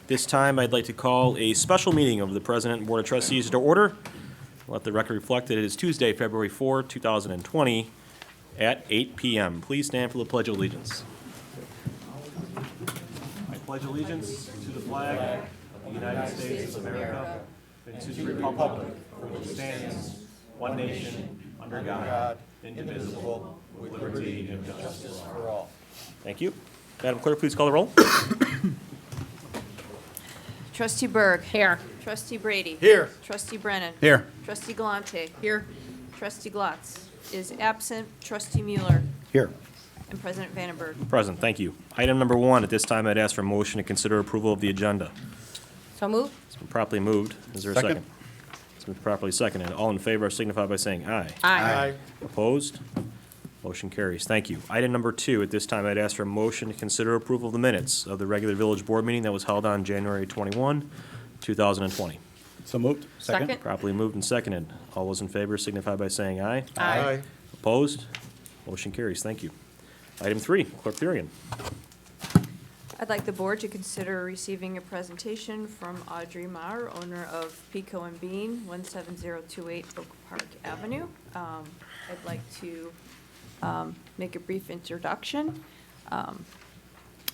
This time, I'd like to call a special meeting of the President and Board of Trustees to order. Let the record reflect that it is Tuesday, February 4, 2020, at 8 p.m. Please stand for the Pledge of Allegiance. I pledge allegiance to the flag of the United States of America and to the republic for which it stands, one nation, under God, indivisible, with liberty and justice for all. Thank you. Madam Clerk, please call the roll. Trustee Berg. Here. Trustee Brady. Here. Trustee Brennan. Here. Trustee Galante. Here. Trustee Glatz is absent. Trustee Mueller. Here. And President Vandenberg. Present, thank you. Item number 1, at this time, I'd ask for a motion to consider approval of the agenda. So moved. It's been properly moved. Is there a second? It's been properly seconded. All in favor signify by saying aye. Aye. Opposed? Motion carries. Thank you. Item number 2, at this time, I'd ask for a motion to consider approval of the minutes of the regular village board meeting that was held on January 21, 2020. So moved. Second. Properly moved and seconded. All those in favor signify by saying aye. Aye. Opposed? Motion carries. Thank you. Item 3, Clerk Therian. I'd like the board to consider receiving a presentation from Audrey Marr, owner of Pico and Bean, 17028 Oak Park Avenue. I'd like to make a brief introduction.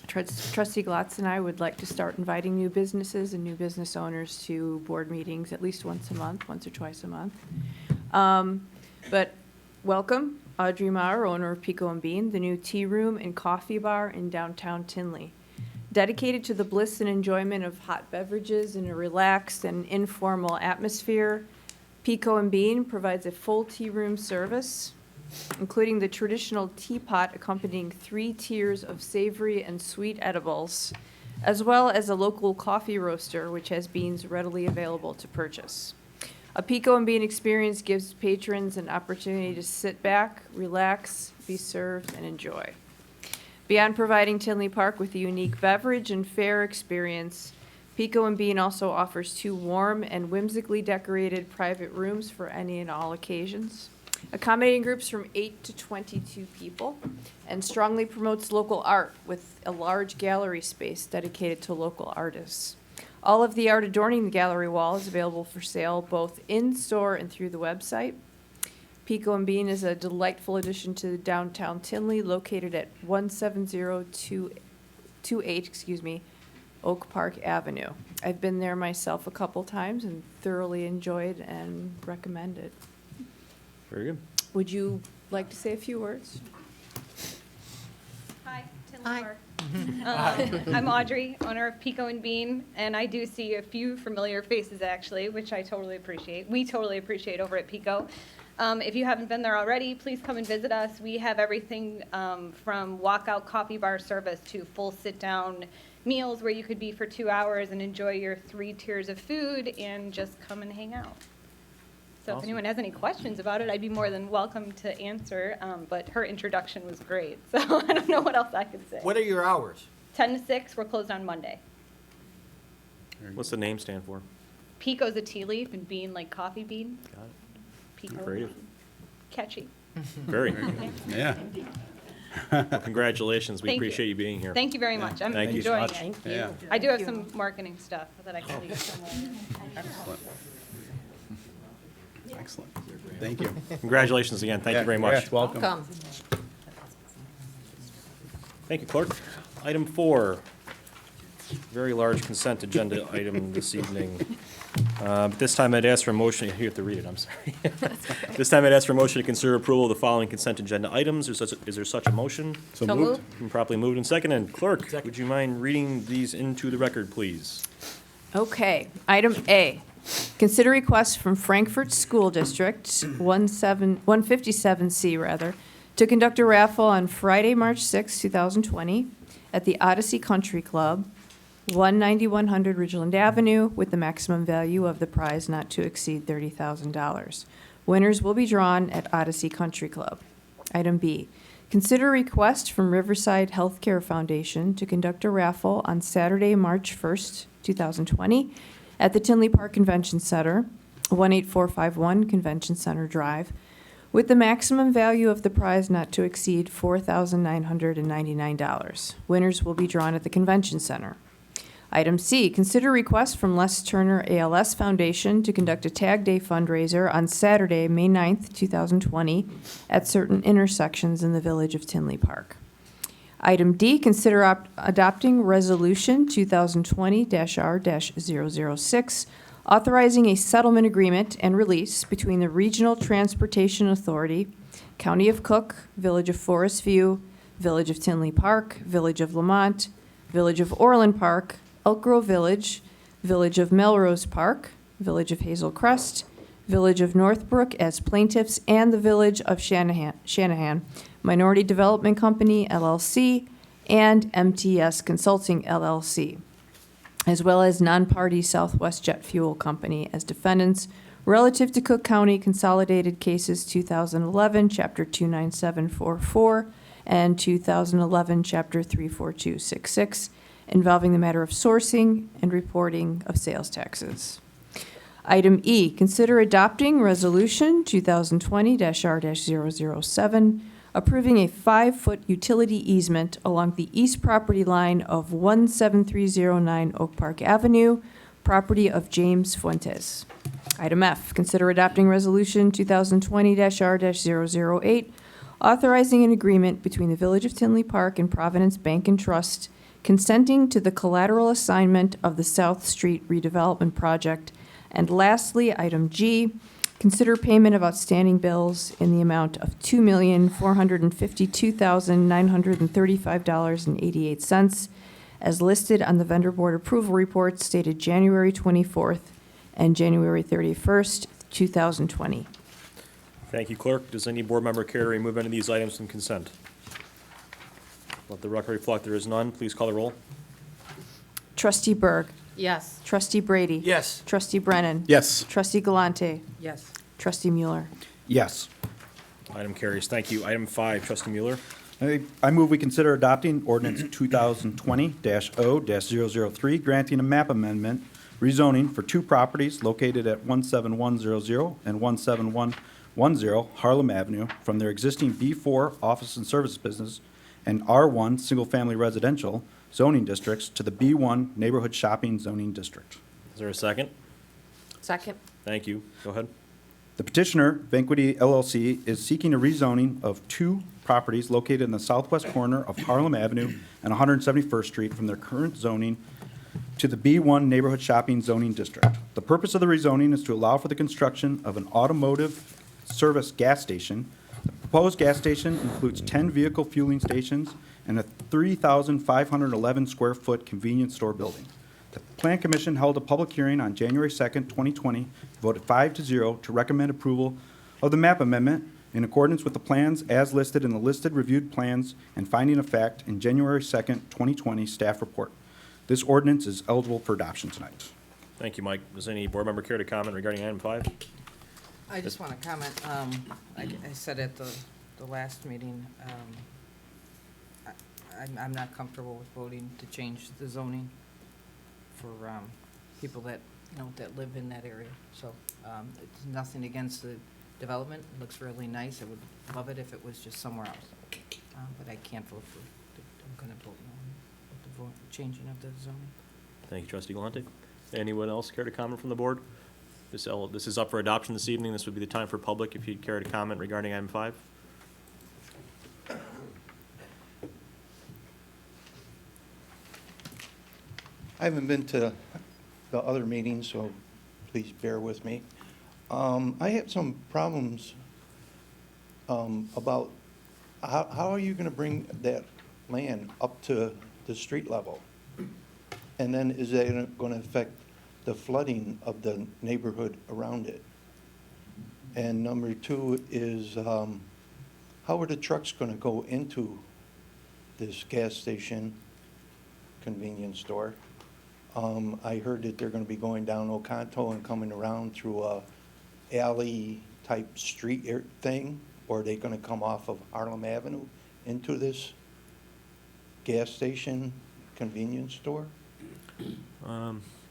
Trustee Glatz and I would like to start inviting new businesses and new business owners to board meetings at least once a month, once or twice a month. But welcome, Audrey Marr, owner of Pico and Bean, the new tea room and coffee bar in downtown Tinley. Dedicated to the bliss and enjoyment of hot beverages in a relaxed and informal atmosphere, Pico and Bean provides a full tea room service, including the traditional teapot accompanying 3 tiers of savory and sweet edibles, as well as a local coffee roaster, which has beans readily available to purchase. A Pico and Bean experience gives patrons an opportunity to sit back, relax, be served, and enjoy. Beyond providing Tinley Park with a unique beverage and fare experience, Pico and Bean also offers 2 warm and whimsically decorated private rooms for any and all occasions, accommodating groups from 8 to 22 people, and strongly promotes local art with a large gallery space dedicated to local artists. All of the art adorning the gallery wall is available for sale both in-store and through the website. Pico and Bean is a delightful addition to downtown Tinley, located at 17028 Oak Park Avenue. I've been there myself a couple times and thoroughly enjoyed and recommend it. Very good. Would you like to say a few words? Hi, Tinley Hi. Park. I'm Audrey, owner of Pico and Bean, and I do see a few familiar faces actually, which I totally appreciate. We totally appreciate over at Pico. If you haven't been there already, please come and visit us. We have everything from walkout coffee bar service to full sit-down meals where you could be for 2 hours and enjoy your 3 tiers of food and just come and hang out. So Awesome. If anyone has any questions about it, I'd be more than welcome to answer, but her introduction was great, so I don't know what else I could say. What are your hours? 10 to 6, we're closed on Monday. What's the name stand for? Pico's a tea leaf and bean like coffee bean. Got it. Pico. Creative. Catchy. Very. Yeah. Well, congratulations. We Thank you. appreciate you being here. Thank you very much. I'm Thank you so enjoying much. it. Thank you. Yeah. I do have some marketing stuff that I can leave somewhere. Excellent. Excellent. Thank you. Congratulations again. Thank you very much. Yes, welcome. Welcome. Thank you, Clerk. Item 4, very large consent agenda item this evening. This time I'd ask for a motion, you have to read it, I'm sorry. This time I'd ask for a motion to consider approval of the following consent agenda items. Is there such a motion? So So moved. Been properly moved and seconded. Clerk, would you mind reading these into the record, please? Okay, item A, consider request from Frankfurt School District, 157C rather, to conduct a raffle on Friday, March 6, 2020, at the Odyssey Country Club, 19100 Ridgeland Avenue, with the maximum value of the prize not to exceed $30,000. Winners will be drawn at Odyssey Country Club. Item B, consider request from Riverside Healthcare Foundation to conduct a raffle on Saturday, March 1st, 2020, at the Tinley Park Convention Center, 18451 Convention Center Drive, with the maximum value of the prize not to exceed $4,999. Winners will be drawn at the Convention Center. Item C, consider request from Les Turner ALS Foundation to conduct a Tag Day fundraiser on Saturday, May 9th, 2020, at certain intersections in the village of Tinley Park. Item D, consider adopting Resolution 2020-R-006, authorizing a settlement agreement and release between the Regional Transportation Authority, County of Cook, Village of Forest View, Village of Tinley Park, Village of Lamont, Village of Orland Park, Elk Grove Village, Village of Melrose Park, Village of Hazel Crest, Village of Northbrook as plaintiffs, and the Village of Shanahan, Minority Development Company, LLC, and MTS Consulting, LLC, as well as non-party Southwest Jet Fuel Company as defendants relative to Cook County Consolidated Cases 2011, Chapter 29744, and 2011, Chapter 34266, involving the matter of sourcing and reporting of sales taxes. Item E, consider adopting Resolution 2020-R-007, approving a 5-foot utility easement along the east property line of 17309 Oak Park Avenue, property of James Fuentes. Item F, consider adopting Resolution 2020-R-008, authorizing an agreement between the Village of Tinley Park and Providence Bank and Trust, consenting to the collateral assignment of the South Street redevelopment project. And lastly, item G, consider payment of outstanding bills in the amount of $2,452,935.88 as listed on the vendor board approval report stated January 24th and January 31st, 2020. Thank you, Clerk. Does any board member care to remove any of these items from consent? Let the record reflect there is none. Please call the roll. Trustee Berg. Yes. Trustee Brady. Yes. Trustee Brennan. Yes. Trustee Galante. Yes. Trustee Mueller. Yes. Item carries. Thank you. Item 5, Trustee Mueller. I move we consider adopting ordinance 2020-0-003, granting a map amendment, rezoning for 2 properties located at 17100 and 17110 Harlem Avenue from their existing B4 office and service business and R1 single-family residential zoning districts to the B1 neighborhood shopping zoning district. Is there a second? Second. Thank you. Go ahead. The petitioner, Vanquity LLC, is seeking a rezoning of 2 properties located in the southwest corner of Harlem Avenue and 171st Street from their current zoning to the B1 Neighborhood Shopping Zoning District. The purpose of the rezoning is to allow for the construction of an automotive service gas station. The proposed gas station includes 10 vehicle fueling stations and a 3,511 square foot convenience store building. The Plan Commission held a public hearing on January 2nd, 2020, voted 5-0 to recommend approval of the map amendment in accordance with the plans as listed in the listed reviewed plans and finding of fact in January 2nd, 2020 staff report. This ordinance is eligible for adoption tonight. Thank you, Mike. Does any board member care to comment regarding item 5? I just want to comment, I said at the last meeting, I'm not comfortable with voting to change the zoning for people that, that live in that area. So it's nothing against the development. It looks really nice. I would love it if it was just somewhere else. But I can't vote for, I'm going to vote no with the changing of the zoning. Thank you, Trustee Galante. Anyone else care to comment from the board? This is up for adoption this evening. This would be the time for public if you'd care to comment regarding item 5. I haven't been to the other meetings, so please bear with me. I have some problems about how are you going to bring that land up to the street level? And then is that going to affect the flooding of the neighborhood around it? And number 2 is how are the trucks going to go into this gas station convenience store? I heard that they're going to be going down Oconto and coming around through a alley-type street thing, or are they going to come off of Harlem Avenue into this gas station convenience store?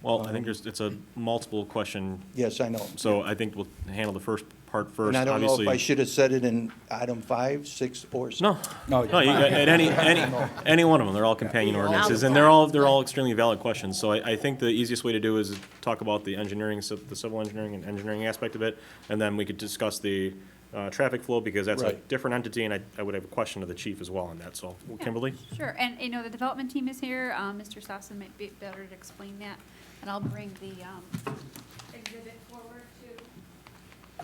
Well, I think it's a multiple question, Yes, I know. so I think we'll handle the first part first. And I don't know if I Obviously- should have said it in item 5, 6, or 7. No, no, at any one of them, they're all companion ordinances, and they're all extremely valid questions. So I think the easiest way to do is talk about the engineering, the civil engineering and engineering aspect of it, and then we could discuss the traffic flow, because that's a Right. different entity, and I would have a question to the chief as well on that, so, Kimberly? Sure, and, you know, the development team is here, Mr. Sosson might be better to explain that, and I'll bring the, exhibit forward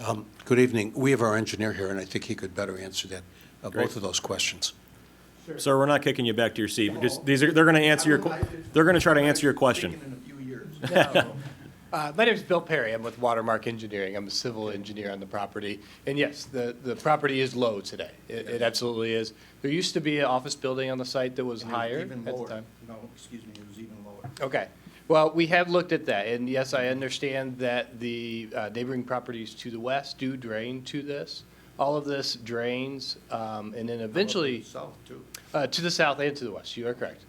too. Good evening. We have our engineer here, and I think he could better answer that, Great. both of those questions. Sir, we're not kicking you back to your seat. They're gonna answer your, they're gonna try to answer your question. In a few years. My name is Bill Perry. I'm with Watermark Engineering. I'm a civil engineer on the property. And yes, the property is low today. It absolutely is. There used to be an office building on the site that was And it higher even at the lower. time. No, excuse me, it was even lower. Okay. Well, we have looked at that, and yes, I understand that the neighboring properties to the west do drain to this. All of this drains, and then eventually, South, too. to the south and to the west, you are correct.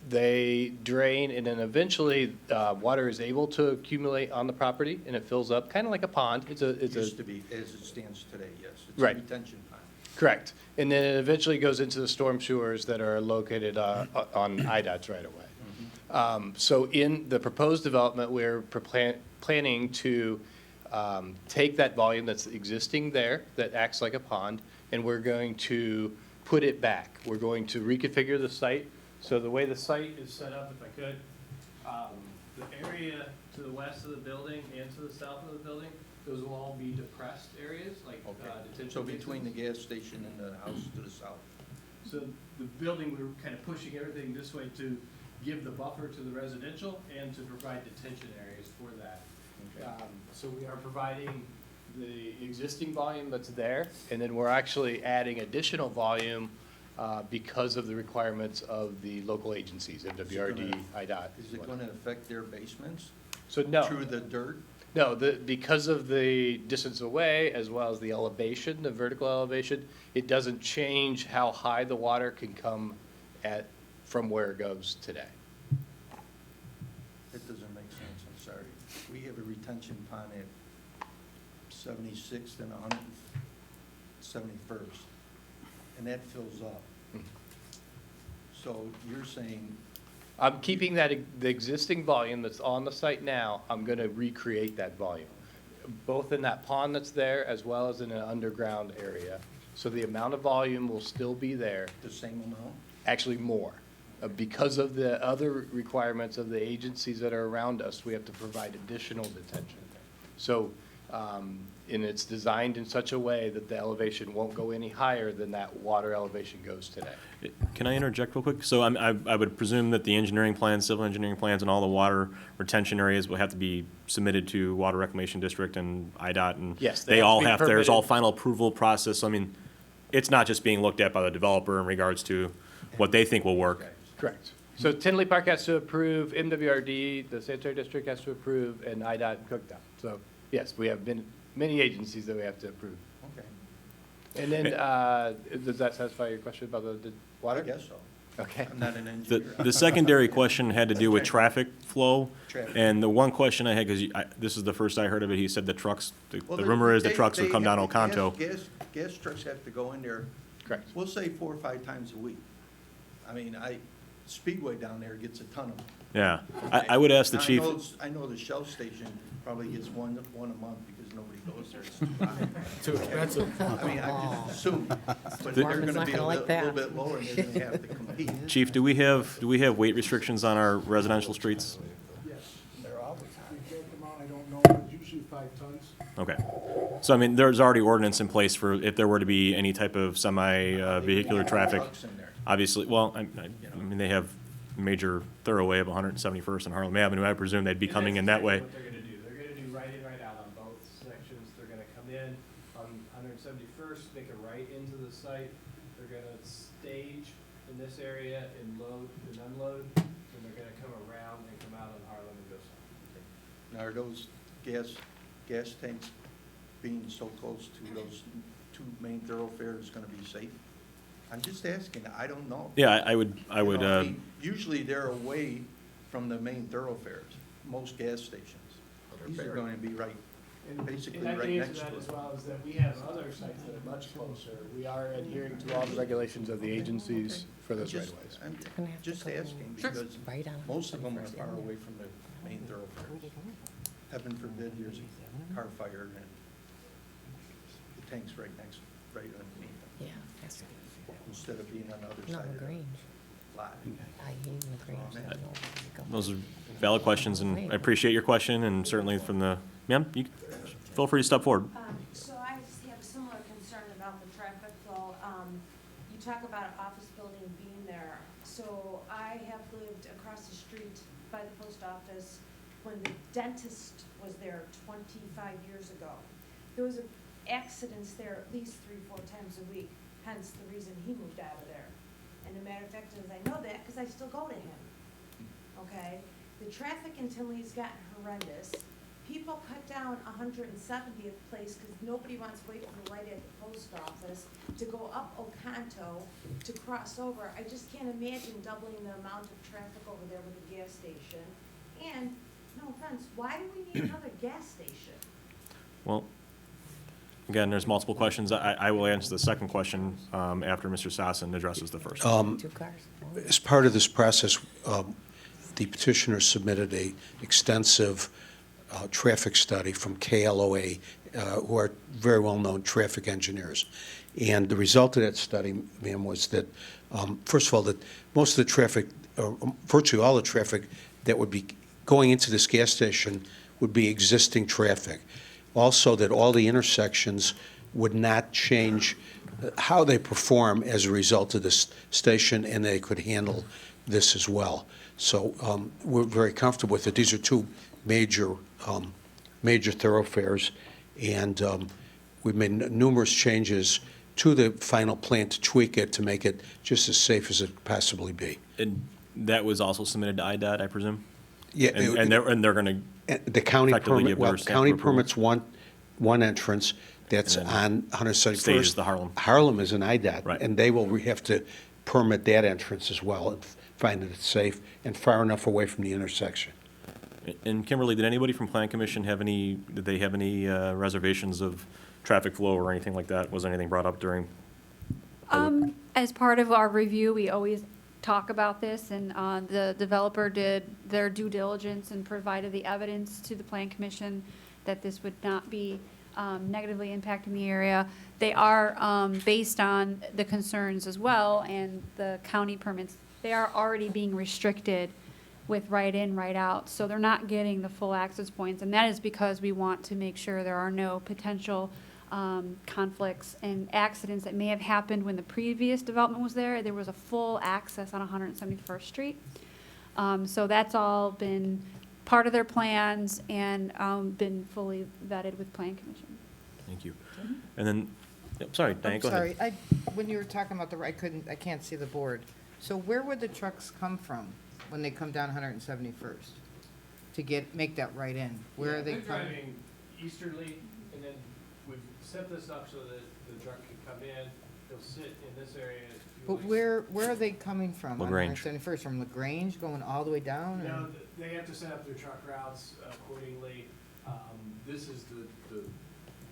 They drain, and then eventually, water is able to accumulate on the property, and it fills up, kind of like a pond. It's It a, used to be, as it stands today, yes. It's a Right. retention pond. correct. And then it eventually goes into the storm sewers that are located on IDOT's right away. So in the proposed development, we're planning to take that volume that's existing there, that acts like a pond, and we're going to put it back. We're going to reconfigure the site. So the way the site is set up, if I could, the area to the west of the building and to the south of the building, those will all be depressed areas, like detention So between the basins. gas station and the house to the south. So the building, we're kind of pushing everything this way to give the buffer to the residential and to provide detention areas for that. So we are providing the existing volume that's there, and then we're actually adding additional volume because of the requirements of the local agencies, MWRD, IDOT. Is it gonna affect their basements? So no. Through the dirt? No, because of the distance away, as well as the elevation, the vertical elevation, it doesn't change how high the water can come from where it goes today. It doesn't make sense, I'm sorry. We have a retention pond at 76th and 171st, and that fills up. So you're saying, I'm keeping the existing volume that's on the site now, I'm gonna recreate that volume, both in that pond that's there as well as in an underground area. So the amount of volume will still be there, the same amount? actually more. Because of the other requirements of the agencies that are around us, we have to provide additional detention. So, and it's designed in such a way that the elevation won't go any higher than that water elevation goes today. Can I interject real quick? So I would presume that the engineering plans, civil engineering plans, and all the water retention areas will have to be submitted to Water Reclamation District and IDOT, and Yes, they have to all be have, there's all permitted. final approval process. I mean, it's not just being looked at by the developer in regards to what they think will work. Correct. So Tinley Park has to approve, MWRD, the sanitary district has to approve, and IDOT and Cooktown. So, yes, we have many agencies that we have to approve. Okay, And then, does that satisfy your question about the water? I guess so. Okay. I'm not an The, engineer. the secondary question had to do with traffic flow, Traffic. and the one question I had, because this is the first I heard of it, he said the trucks, Well, the rumor is the they- trucks would they come down have- Oconto. Gas trucks have to go in there, Correct. we'll say 4 or 5 times a week. I mean, Speedway down there gets a ton of them. Yeah, I would ask the Now, chief. I know the Shell station probably gets one a month because nobody goes there. It's too high. Too expensive. I mean, I just assume, but they're gonna be a little bit lower and they're gonna have to compete. Chief, do we have weight restrictions on our residential streets? Yes, they're always high. The exact amount, I don't know, but usually 5 tons. Okay. So, I mean, there's already ordinance in place for if there were to be any type of semi-vehicular traffic. Trucks in there. Obviously, well, I mean, they have major thoroughway of 171st and Harlem Avenue. I presume they'd be coming in that way. What they're gonna do, they're gonna do right in, right out on both sections. They're gonna come in on 171st, make a right into the site. They're gonna stage in this area and load and unload, and they're gonna come around and come out on Harlem and go south. Now, are those gas tanks being so close to those 2 main thoroughfares gonna be safe? I'm just asking, I don't know. Yeah, I would, You know, I mean, usually they're away from the main thoroughfares, most gas stations. These are going to be right, basically And I right can next answer to that it. as well, is that we have other sites that are much closer. We are adhering to all the regulations of the agencies for those right of ways. I'm just asking, because most of them are far away from the main thoroughfares. Heaven forbid there's a car fire and the tank's right underneath them, Yeah, that's, instead of being on the other no, side of the LaGrange. lot. I hate LaGrange. Those are valid questions, and I appreciate your question, and certainly from the, ma'am, you feel free to step forward. So I just have a similar concern about the traffic flow. You talk about an office building being there. So I have lived across the street by the post office when the dentist was there 25 years ago. There was accidents there at least 3-4 times a week, hence the reason he moved out of there. And a matter of fact is I know that because I still go to him, okay? The traffic in Tinley's gotten horrendous. People cut down 170th place because nobody wants to wait for the light at the post office to go up Oconto to cross over. I just can't imagine doubling the amount of traffic over there with the gas station. And, no offense, why do we need another gas station? Well, again, there's multiple questions. I will answer the second question after Mr. Sassen addresses the first. 2 cars. As part of this process, the petitioner submitted a extensive traffic study from KLOA, who are very well-known traffic engineers. And the result of that study, ma'am, was that, first of all, that most of the traffic, virtually all the traffic that would be going into this gas station would be existing traffic. Also, that all the intersections would not change how they perform as a result of this station, and they could handle this as well. So we're very comfortable with it. These are 2 major thoroughfares, and we've made numerous changes to the final plan to tweak it to make it just as safe as it could possibly be. And that was also submitted to IDOT, I presume? Yeah, And they're going to, the county effectively permit, give well, their stamp county of approval. permits one entrance that's And then on 171st. stages to Harlem. Harlem is an IDOT. Right. And they will have to permit that entrance as well and find that it's safe and far enough away from the intersection. and Kimberly, did anybody from Plan Commission did they have any reservations of traffic flow or anything like that? Was anything brought up during? As part of our review, we always talk about this, and the developer did their due diligence and provided the evidence to the Plan Commission that this would not be negatively impacting the area. They are, based on the concerns as well and the county permits, they are already being restricted with right in, right out. So they're not getting the full access points, and that is because we want to make sure there are no potential conflicts and accidents that may have happened when the previous development was there. There was a full access on 171st Street. So that's all been part of their plans and been fully vetted with Plan Commission. Thank you. And then, yep, sorry, Diane, I'm go ahead. sorry, when you were talking about I can't see the board. So where would the trucks come from when they come down 171st to make that right in? Where are they They're coming? driving easterly, and then we've set this up so that the truck can come in, they'll sit in this area. But where are they coming from? LaGrange. On 171st, from LaGrange going all the way down? No, or- they have to set up their truck routes accordingly. This is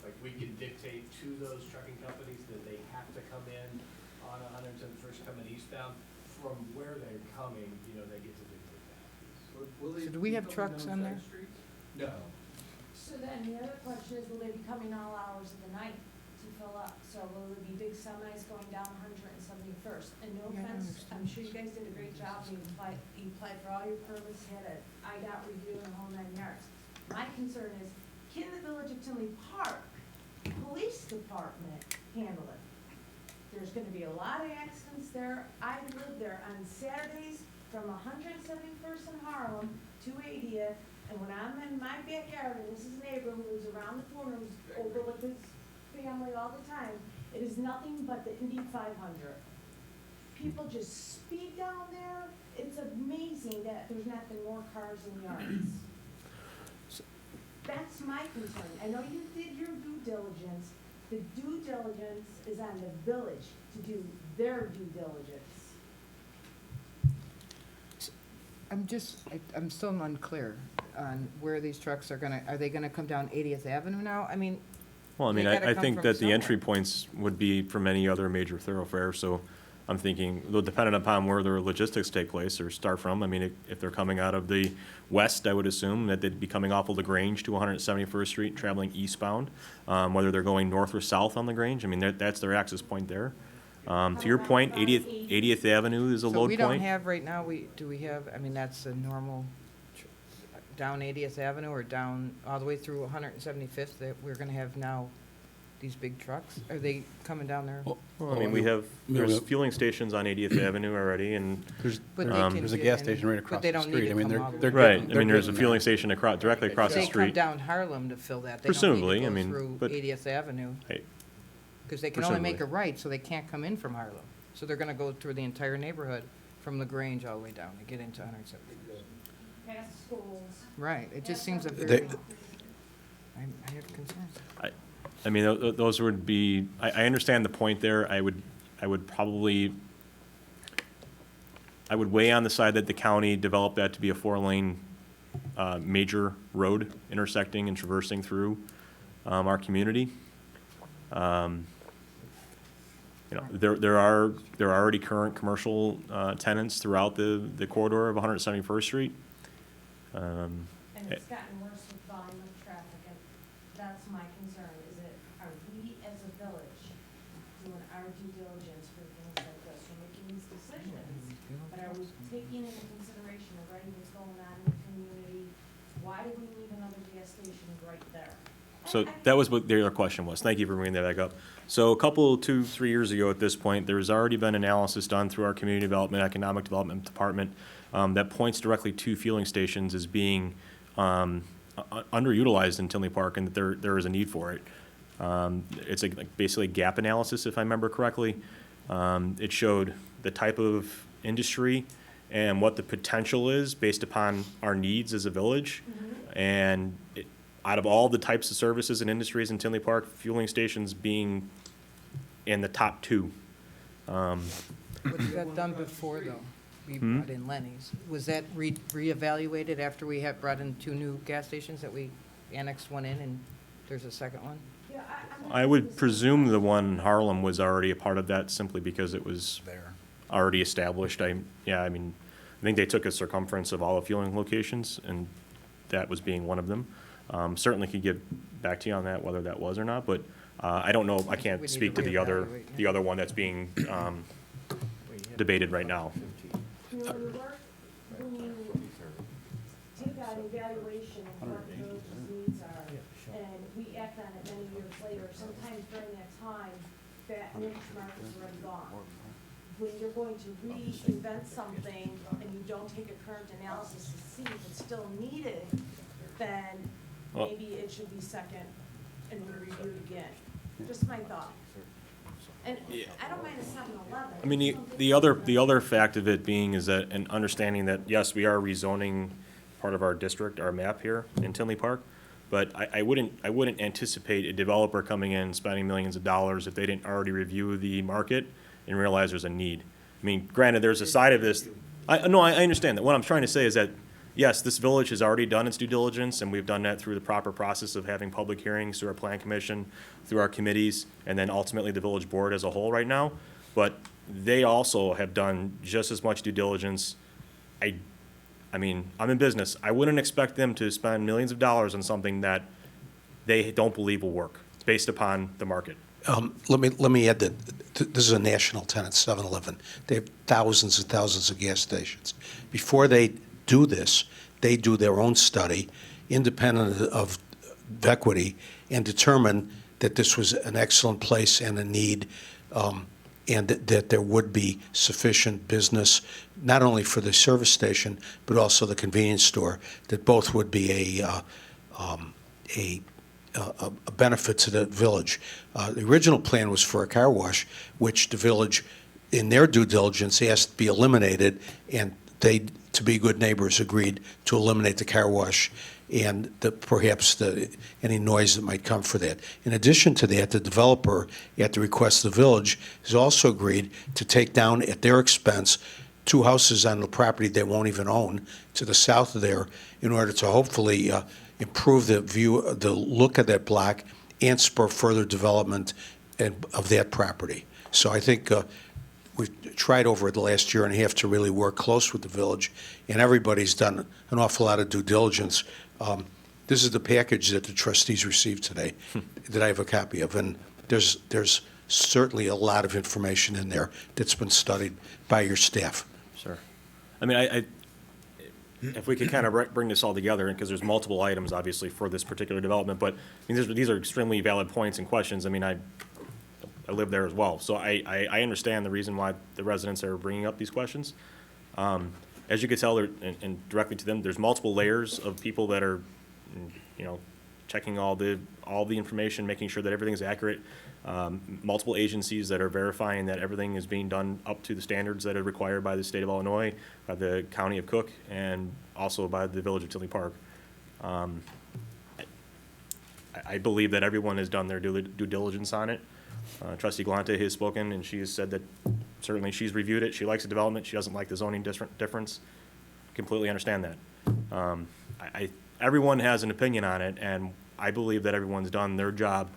like, we can dictate to those trucking companies that they have to come in on 171st coming eastbound. From where they're coming, they get to dictate that. So do we have trucks on there? No. So then the other question is, will they be coming all hours of the night to fill up? So will there be big semis going down 171st? And no Yeah, I offense, I'm understand. sure you guys did a great job. You applied for all your permits, had an IDOT review and the whole 9 yards. My concern is, can the Village of Tinley Park Police Department handle it? There's gonna be a lot of accidents there. I live there on Saturdays from 171st in Harlem to 80th. And when I'm in my backyard, and this is a neighbor who lives around the corner, who's over with his family all the time, it is nothing but the Indy 500. People just speed down there. It's amazing that there's not been more cars in yards. That's my concern. I know you did your due diligence. The due diligence is on the village to do their due diligence. I'm still unclear on where these trucks are they gonna come down 80th Avenue now? I mean, Well, I mean, They gotta I come think from that the entry somewhere. points would be from any other major thoroughfare, so I'm thinking, though, depending upon where their logistics take place or start from, I mean, if they're coming out of the west, I would assume that they'd be coming off of LaGrange to 171st Street, traveling eastbound, whether they're going north or south on LaGrange, I mean, that's their access point there. To your point, 80th Avenue is a so load we don't point. have right now, do we have, I mean, that's a normal, down 80th Avenue or down all the way through 175th, that we're gonna have now these big trucks? Are they coming down there? Well, I mean, there's fueling stations on 80th Avenue already, and But they um, can There's a get gas in- station right but across they the don't need street. to I mean, come they're, all the they're way. right, I getting- mean, they're there's a getting fueling there. station directly across the They come street. down Harlem to fill that. They don't need to Presumably, I go mean, through but- 80th Avenue, Hey, because they can only make a presumably. right, so they can't come in from Harlem. So they're gonna go through the entire neighborhood from LaGrange all the way down to get into 170. Past schools. Right, it just seems a They- very, I have concerns. I mean, those would be, I understand the point there. I would probably, I would weigh on the side that the county developed that to be a 4-lane, major road intersecting and traversing through, our community. You know, there are already current commercial, tenants throughout the corridor of 171st Street. And it's gotten worse with volume of traffic, and that's my concern, is it, are we as a village doing our due diligence for things like this? We're making these decisions, but are we taking into consideration already what's going on in the community? Why do we need another gas station right there? So that was what the other question was. Thank you for bringing that back up. So a couple, 2-3 years ago at this point, there's already been analysis done through our community development, economic development department, that points directly to fueling stations as being underutilized in Tinley Park, and that there is a need for it. It's like basically a gap analysis, if I remember correctly. It showed the type of industry and what the potential is based upon our needs as a village. And out of all the types of services and industries in Tinley Park, fueling stations being in the top 2. Was that done before, though? We brought in Lenny's. Was that reevaluated after we had brought in 2 new gas stations, that we annexed one in and there's a second one? Yeah, I would presume the one in Harlem was already a part of that simply because it was There. already established. I mean, I think they took a circumference of all the fueling locations, and that was being one of them. Certainly could get back to you on that, whether that was or not, but I don't know, I We need can't to speak to the reevaluate, yeah. other one that's being debated right now. You know, when you take an evaluation of what the village's needs are, and we act on it many years later, sometimes during that time, that niche market's already gone. When you're going to reinvent something and you don't take a current analysis to see if it's still needed, then Well- maybe it should be second and reviewed again. Just my thought. And I don't mind a 7-Eleven. I mean, the other fact of it being is that, and understanding that, yes, we are rezoning part of our district, our map here in Tinley Park, but I wouldn't anticipate a developer coming in, spending millions of dollars if they didn't already review the market and realize there's a need. I mean, granted, there's a side of this, I understand that. What I'm trying to say is that, yes, this village has already done its due diligence, and we've done that through the proper process of having public hearings, through our plan commission, through our committees, and then ultimately the village board as a whole right now. But they also have done just as much due diligence. I mean, I'm in business. I wouldn't expect them to spend millions of dollars on something that they don't believe will work, based upon the market. Let me add that this is a national tenant, 7-Eleven. They have thousands and thousands of gas stations. Before they do this, they do their own study, independent of equity, and determine that this was an excellent place and a need, and that there would be sufficient business, not only for the service station, but also the convenience store, that both would be a benefit to the village. The original plan was for a car wash, which the village, in their due diligence, asked to be eliminated, and they, to be good neighbors, agreed to eliminate the car wash and perhaps any noise that might come for that. In addition to that, the developer, at the request of the village, has also agreed to take down at their expense two houses on the property they won't even own to the south of there in order to hopefully improve the view, the look of that block and spur further development of that property. So I think we've tried over the last year and a half to really work close with the village, and everybody's done an awful lot of due diligence. This is the package that the trustees received today that I have a copy of, and there's certainly a lot of information in there that's been studied by your staff. Sure. I mean, if we could kind of bring this all together, because there's multiple items, obviously, for this particular development, but I mean, these are extremely valid points and questions. I mean, I live there as well, so I understand the reason why the residents are bringing up these questions. As you could tell, and directly to them, there's multiple layers of people that are, checking all the information, making sure that everything's accurate. Multiple agencies that are verifying that everything is being done up to the standards that are required by the state of Illinois, by the county of Cook, and also by the village of Tinley Park. I believe that everyone has done their due diligence on it. Trustee Galante has spoken, and she has said that certainly she's reviewed it. She likes the development. She doesn't like the zoning difference. Completely understand that. Everyone has an opinion on it, and I believe that everyone's done their job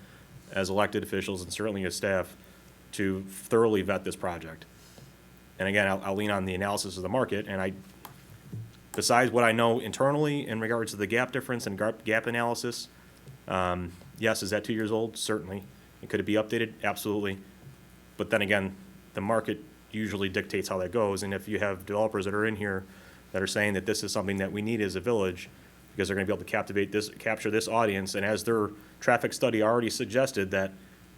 as elected officials and certainly as staff to thoroughly vet this project. And again, I'll lean on the analysis of the market, and besides what I know internally in regards to the gap difference and gap analysis, yes, is that 2 years old? Certainly. And could it be updated? Absolutely. But then again, the market usually dictates how that goes, and if you have developers that are in here that are saying that this is something that we need as a village, because they're going to be able to capture this audience, and as their traffic study already suggested that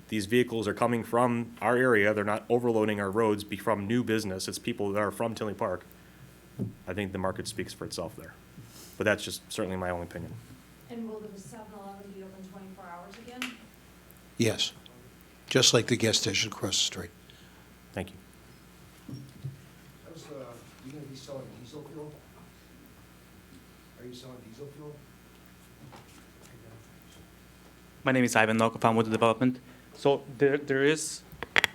these vehicles are coming from our area, they're not overloading our roads from new business, it's people that are from Tinley Park. I think the market speaks for itself there. But that's just certainly my own opinion. And will the 7-Eleven be open 24 hours again? Yes, just like the gas station across the street. Thank you. You going to be selling diesel fuel? Are you selling diesel fuel? My name is Ivan Nokov. I'm with the development. So there is,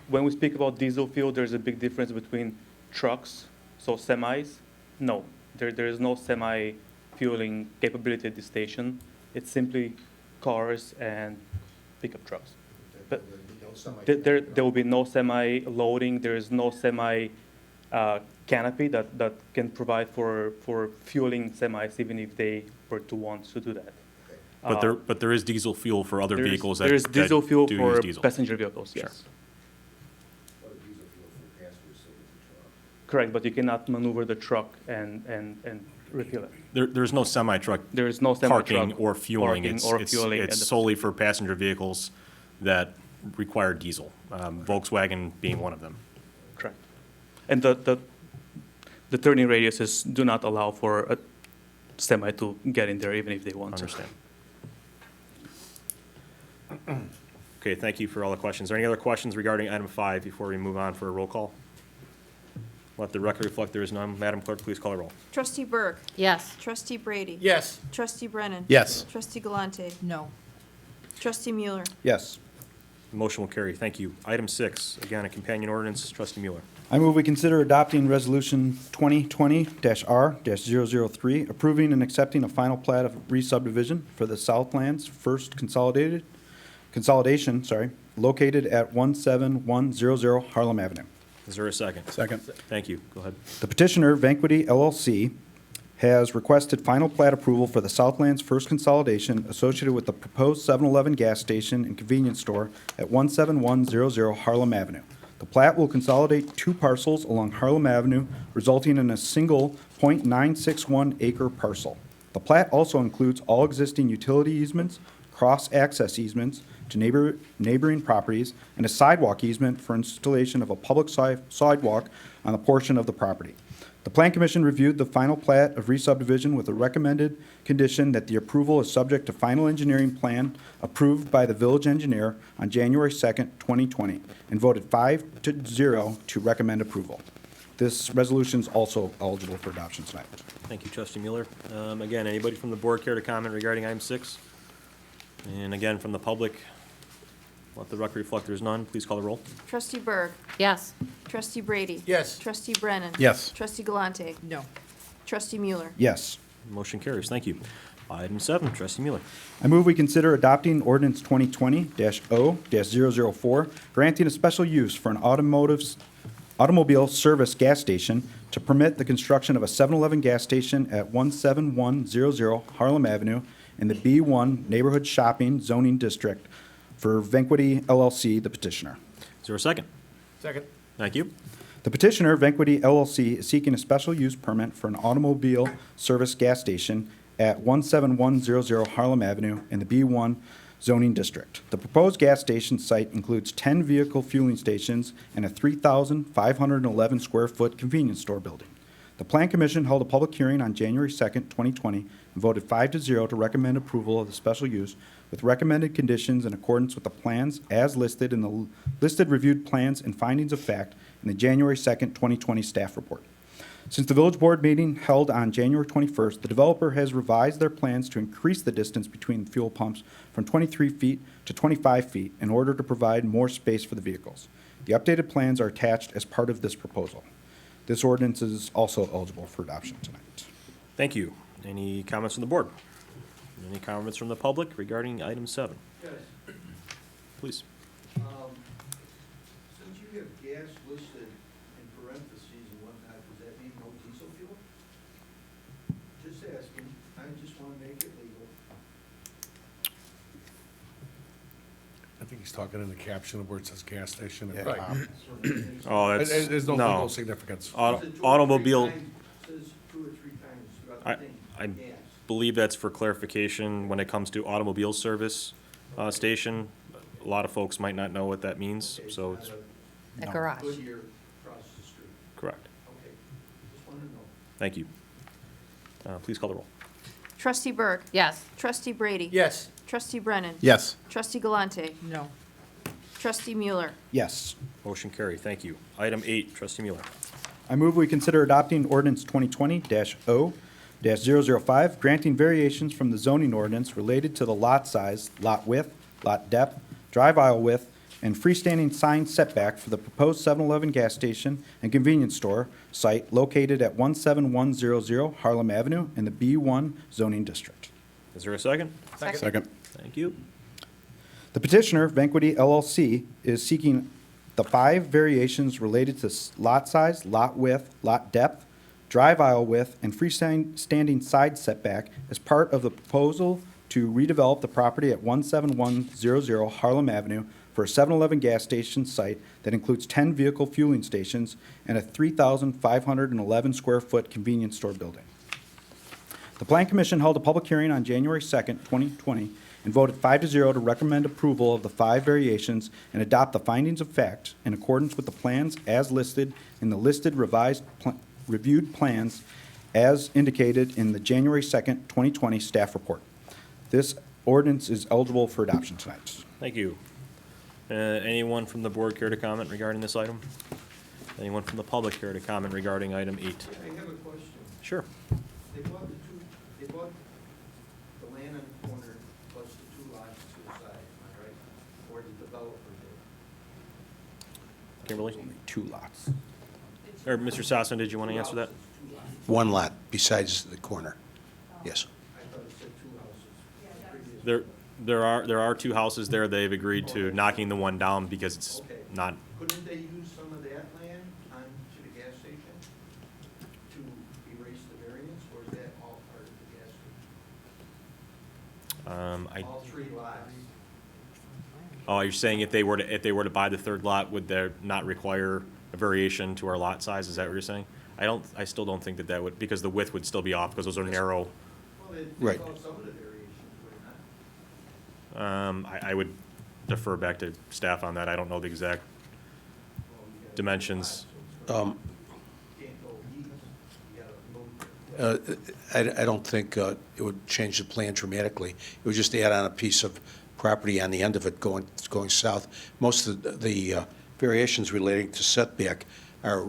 when we speak about diesel fuel, there's a big difference between trucks, so semis. No, there is no semi-fueling capability at the station. It's simply cars and pickup trucks. But there will be no semi-loading. There is no semi canopy that can provide for fueling semis, even if they were to want to do that. But there is diesel fuel for other vehicles there is diesel fuel do for use diesel. passenger vehicles, Sure. yes. Or diesel fuel for passengers sitting in the truck? Correct, but you cannot maneuver the truck and refill it. There's no semi-truck There is no semi-truck parking or fueling. fueling at It's the- solely for passenger vehicles that require diesel, Volkswagen being one of them. Correct. And the turning radiuses do not allow for a semi to get in there even if they want to. Understand. Okay, thank you for all the questions. Are there any other questions regarding item 5 before we move on for a roll call? Let the record reflect there is none. Madam Clerk, please call a roll. Trustee Burke. Yes. Trustee Brady. Yes. Trustee Brennan. Yes. Trustee Galante. No. Trustee Mueller. Yes. The motion will carry. Thank you. Item 6, again, a companion ordinance. Trustee Mueller. I move we consider adopting Resolution 2020-R-003, approving and accepting a final plat of re-subdivision for the Southlands First Consolidation, located at 17100 Harlem Avenue. Is there a second? Second. Thank you. Go ahead. The petitioner, Vanquity LLC, has requested final plat approval for the Southlands First Consolidation associated with the proposed 7-Eleven gas station and convenience store at 17100 Harlem Avenue. The plat will consolidate 2 parcels along Harlem Avenue, resulting in a single .961 acre parcel. The plat also includes all existing utility easements, cross-access easements to neighboring properties, and a sidewalk easement for installation of a public sidewalk on a portion of the property. The Plan Commission reviewed the final plat of re-subdivision with a recommended condition that the approval is subject to final engineering plan approved by the village engineer on January 2nd, 2020, and voted 5-0 to recommend approval. This resolution is also eligible for adoption tonight. Thank you, Trustee Mueller. Again, anybody from the board care to comment regarding item 6? And again, from the public, Let the record reflect there's none. Please call the roll. Trustee Berg. Yes. Trustee Brady. Yes. Trustee Brennan. Yes. Trustee Galante. No. Trustee Mueller. Yes. Motion carries. Thank you. Item 7, Trustee Mueller. I move we consider adopting ordinance 2020-0-004, granting a special use for an automobile service gas station to permit the construction of a 7-Eleven gas station at 17100 Harlem Avenue in the B1 Neighborhood Shopping Zoning District for Venquity LLC, the petitioner. Is there a second? Second. Thank you. The petitioner, Venquity LLC, is seeking a special use permit for an automobile service gas station at 17100 Harlem Avenue in the B1 zoning district. The proposed gas station site includes 10 vehicle fueling stations and a 3,511 square foot convenience store building. The Plan Commission held a public hearing on January 2nd, 2020, and voted 5-0 to recommend approval of the special use with recommended conditions in accordance with the plans as listed in the listed reviewed plans and findings of fact in the January 2nd, 2020 staff report. Since the village board meeting held on January 21st, the developer has revised their plans to increase the distance between fuel pumps from 23 feet to 25 feet in order to provide more space for the vehicles. The updated plans are attached as part of this proposal. This ordinance is also eligible for adoption tonight. Thank you. Any comments from the board? Any comments from the public regarding item 7? Yes. Please. Since you have gas listed in parentheses and whatnot, does that mean no diesel fuel? Just asking, I just want to make it legal. I think he's talking in the caption where it says gas station. Yeah. Right. Oh, that's, There's no no. legal significance. Automobile, Says 2 or 3 times throughout I- the thing, I- gas. believe that's for clarification when it comes to automobile service station. A lot of folks might not know what that means, Okay, so not it's A No. garage. Goodyear across the street. correct. Okay, just want to know. Thank you. Please call the roll. Trustee Berg. Yes. Trustee Brady. Yes. Trustee Brennan. Yes. Trustee Galante. No. Trustee Mueller. Yes. Motion carried. Thank you. Item 8, Trustee Mueller. I move we consider adopting ordinance 2020-0-005, granting variations from the zoning ordinance related to the lot size, lot width, lot depth, drive aisle width, and freestanding sign setback for the proposed 7-Eleven gas station and convenience store site located at 17100 Harlem Avenue in the B1 zoning district. Is there a second? Second. Thank you. The petitioner, Venquity LLC, is seeking the 5 variations related to lot size, lot width, lot depth, drive aisle width, and freestanding side setback as part of the proposal to redevelop the property at 17100 Harlem Avenue for a 7-Eleven gas station site that includes 10 vehicle fueling stations and a 3,511 square foot convenience store building. The Plan Commission held a public hearing on January 2nd, 2020, and voted 5-0 to recommend approval of the 5 variations and adopt the findings of fact in accordance with the plans as listed in the listed reviewed plans as indicated in the January 2nd, 2020 staff report. This ordinance is eligible for adoption tonight. Thank you. Anyone from the board care to comment regarding this item? Anyone from the public care to comment regarding item 8? I have a question. Sure. They bought the land on the corner plus the 2 lots to the side, am I right? Or the developer did? Kimberly? 2 lots. Or Mr. Sassen, did you want to answer that? 1 lot besides the corner. Yes. I thought it said 2 houses. Previous. There are 2 houses there. They've agreed to knocking the one down because it's Okay. not, Couldn't they use some of that land onto the gas station to erase the variance, or is that all part of the gas station? All 3 lots? oh, you're saying if they were to buy the 3rd lot, would there not require a variation to our lot size? Is that what you're saying? I still don't think that would, because the width would still be off because those are narrow. Well, they Right. saw some of the variations, would it not? I would defer back to staff on that. I don't know the exact Well, you got dimensions. You can't go east, you gotta move. I don't think it would change the plan dramatically. It would just add on a piece of property on the end of it going south. Most of the variations relating to setback are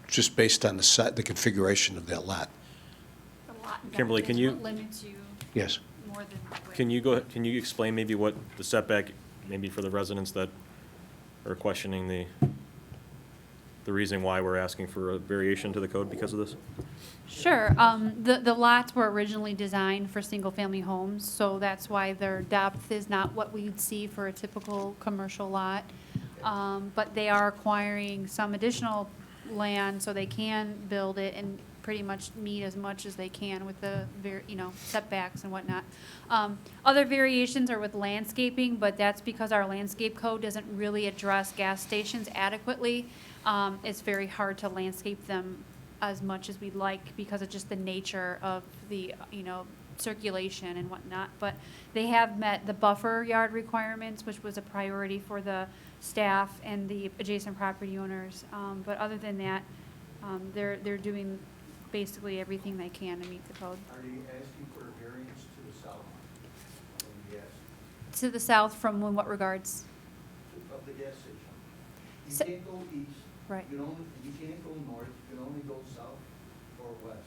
just based on the configuration of that lot. The lot depth Kimberly, is can you- what limits you Yes. more than width. Can you explain maybe what the setback maybe for the residents that are questioning the reason why we're asking for a variation to the code because of this? Sure. The lots were originally designed for single-family homes, so that's why their depth is not what we'd see for a typical commercial lot. But they are acquiring some additional land so they can build it and pretty much meet as much as they can with the, setbacks and whatnot. Other variations are with landscaping, but that's because our landscape code doesn't really address gas stations adequately. It's very hard to landscape them as much as we'd like because of just the nature of the, circulation and whatnot. But they have met the buffer yard requirements, which was a priority for the staff and the adjacent property owners. But other than that, they're doing basically everything they can to meet the code. Are you asking for a variance to the south of the gas, To the south from in what regards? of the gas station? You So- can't go east. Right. You can't go north, you can only go south or west.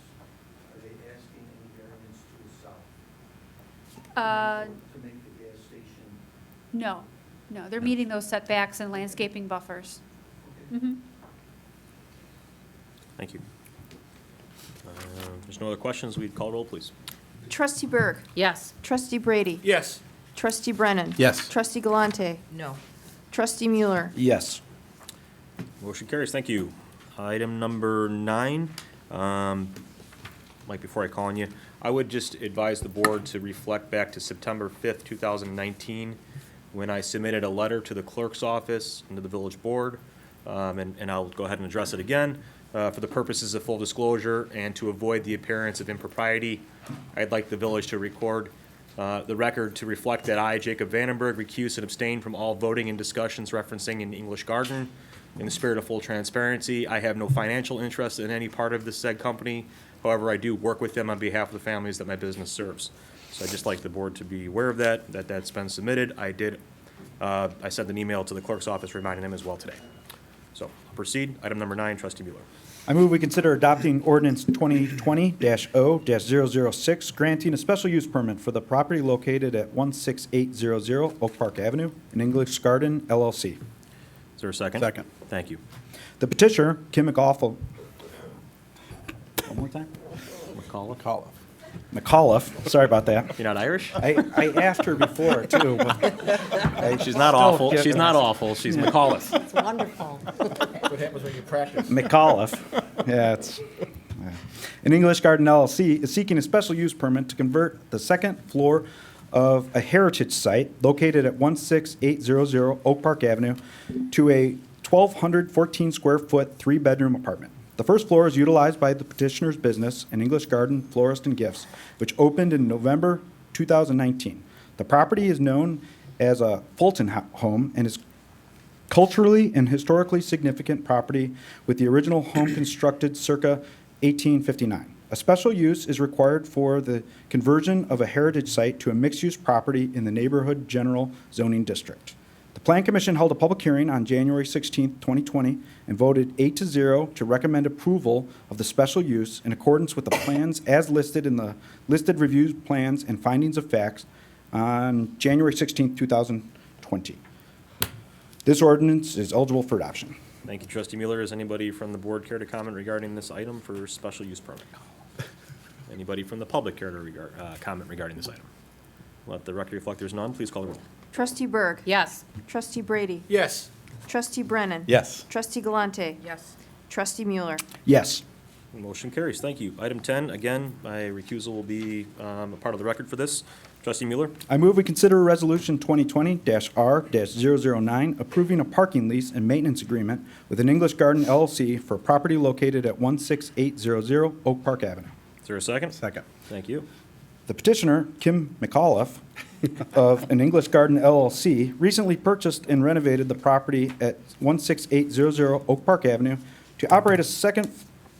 Are they asking any variance to the south? To make the gas station? No, they're meeting those setbacks and landscaping buffers. Mhm. Thank you. There's no other questions. We'd call roll, please. Trustee Berg. Yes. Trustee Brady. Yes. Trustee Brennan. Yes. Trustee Galante. No. Trustee Mueller. Yes. Motion carries. Thank you. Item number 9. Mike, before I call on you, I would just advise the board to reflect back to September 5th, 2019, when I submitted a letter to the clerk's office and to the village board, and I'll go ahead and address it again. For the purposes of full disclosure and to avoid the appearance of impropriety, I'd like the village to record the record to reflect that I, Jacob Vandenberg, recuse and abstain from all voting and discussions referencing an English garden. In the spirit of full transparency, I have no financial interest in any part of this said company. However, I do work with them on behalf of the families that my business serves. So I'd just like the board to be aware of that's been submitted. I sent an email to the clerk's office reminding them as well today. So I'll proceed. Item number 9, Trustee Mueller. I move we consider adopting ordinance 2020-0-006, granting a special use permit for the property located at 16800 Oak Park Avenue in English Garden LLC. Is there a second? Second. Thank you. The petitioner, Kim McAuliffe. One more time? McCullough. McAuliffe, sorry about that. You're not Irish? I asked her before, too. She's not awful. She's not awful. She's McCullough. It's wonderful. What happens when you practice? McAuliffe. Yeah, it's. Yeah. An English Garden LLC is seeking a special use permit to convert the second floor of a heritage site located at 16800 Oak Park Avenue to a 1,214 square foot, 3-bedroom apartment. The first floor is utilized by the petitioner's business, an English Garden Florist and Gifts, which opened in November 2019. The property is known as a Fulton home and is culturally and historically significant property with the original home constructed circa 1859. A special use is required for the conversion of a heritage site to a mixed-use property in the neighborhood general zoning district. The Plan Commission held a public hearing on January 16, 2020, and voted 8-0 to recommend approval of the special use in accordance with the plans as listed in the listed review plans and findings of facts on January 16, 2020. This ordinance is eligible for adoption. Thank you, Trustee Mueller. Does anybody from the board care to comment regarding this item for special use permit? Anybody from the public care to comment regarding this item? Let the record reflect there's none. Please call the roll. Trustee Berg. Yes. Trustee Brady. Yes. Trustee Brennan. Yes. Trustee Galante. Yes. Trustee Mueller. Yes. Motion carries. Thank you. Item 10, again, my recusal will be a part of the record for this. Trustee Mueller. I move we consider Resolution 2020-R-009 approving a parking lease and maintenance agreement with an English Garden LLC for property located at 16800 Oak Park Avenue. Is there a second? Second. Thank you. The petitioner, Kim McAuliffe, of an English Garden LLC, recently purchased and renovated the property at 16800 Oak Park Avenue to operate a second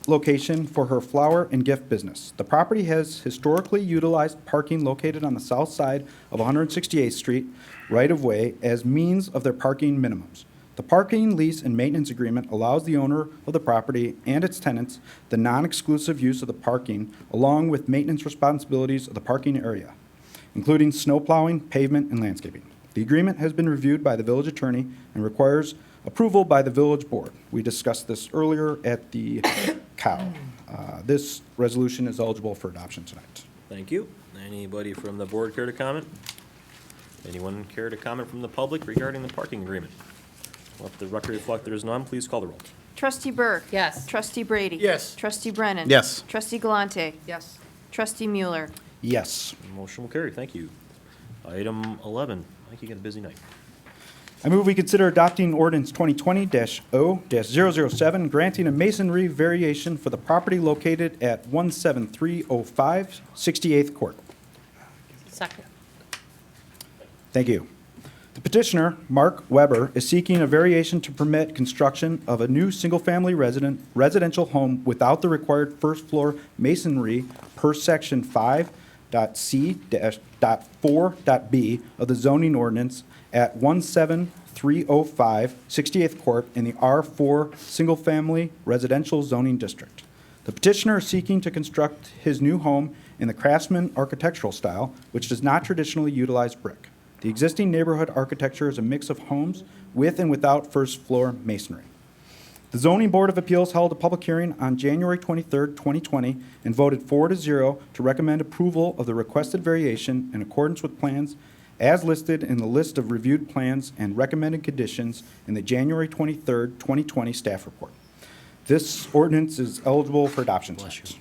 location for her flower and gift business. The property has historically utilized parking located on the south side of 168th Street right-of-way as means of their parking minimums. The parking lease and maintenance agreement allows the owner of the property and its tenants the non-exclusive use of the parking along with maintenance responsibilities of the parking area, including snow plowing, pavement, and landscaping. The agreement has been reviewed by the village attorney and requires approval by the village board. We discussed this earlier at the COW. This resolution is eligible for adoption tonight. Thank you. Anybody from the board care to comment? Anyone care to comment from the public regarding the parking agreement? Let the record reflect there is none. Please call the roll. Trustee Burke. Yes. Trustee Brady. Yes. Trustee Brennan. Yes. Trustee Galante. Yes. Trustee Mueller. Yes. Motion will carry. Thank you. Item 11. I think you got a busy night. I move we consider adopting ordinance 2020-0-007, granting a masonry variation for the property located at 17305 68th Court. Second. Thank you. The petitioner, Mark Weber, is seeking a variation to permit construction of a new single-family residential home without the required first-floor masonry per section 5.c.4.b of the zoning ordinance at 17305 68th Court in the R4 Single-Family Residential Zoning District. The petitioner is seeking to construct his new home in the Craftsman architectural style, which does not traditionally utilize brick. The existing neighborhood architecture is a mix of homes with and without first-floor masonry. The Zoning Board of Appeals held a public hearing on January 23, 2020, and voted 4-0 to recommend approval of the requested variation in accordance with plans as listed in the list of reviewed plans and recommended conditions in the January 23, 2020 staff report. This ordinance is eligible for adoption tonight.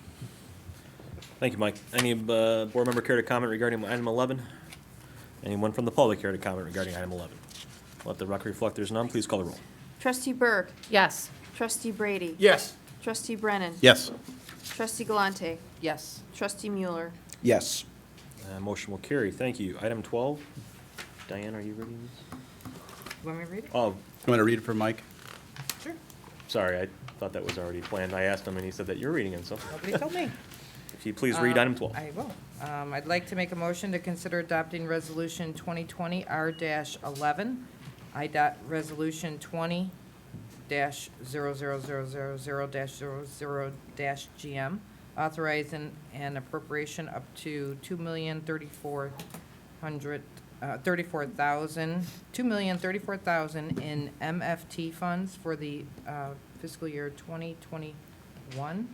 Thank you, Mike. Any board member care to comment regarding item 11? Anyone from the public care to comment regarding item 11? Let the record reflect there's none. Please call the roll. Trustee Burke. Yes. Trustee Brady. Yes. Trustee Brennan. Yes. Trustee Galante. Yes. Trustee Mueller. Yes. Motion will carry. Thank you. Item 12. Diane, are you reading this? You want me to read it? Oh, You want to read it for Mike? Sure. sorry. I thought that was already planned. I asked him, and he said that you're reading it, so Nobody told me. if you please read item 12. I will. I'd like to make a motion to consider adopting Resolution 2020 R-11, Resolution 20-00000-00-GM, authorizing an appropriation up to $2,034,000 in MFT funds for the fiscal year 2021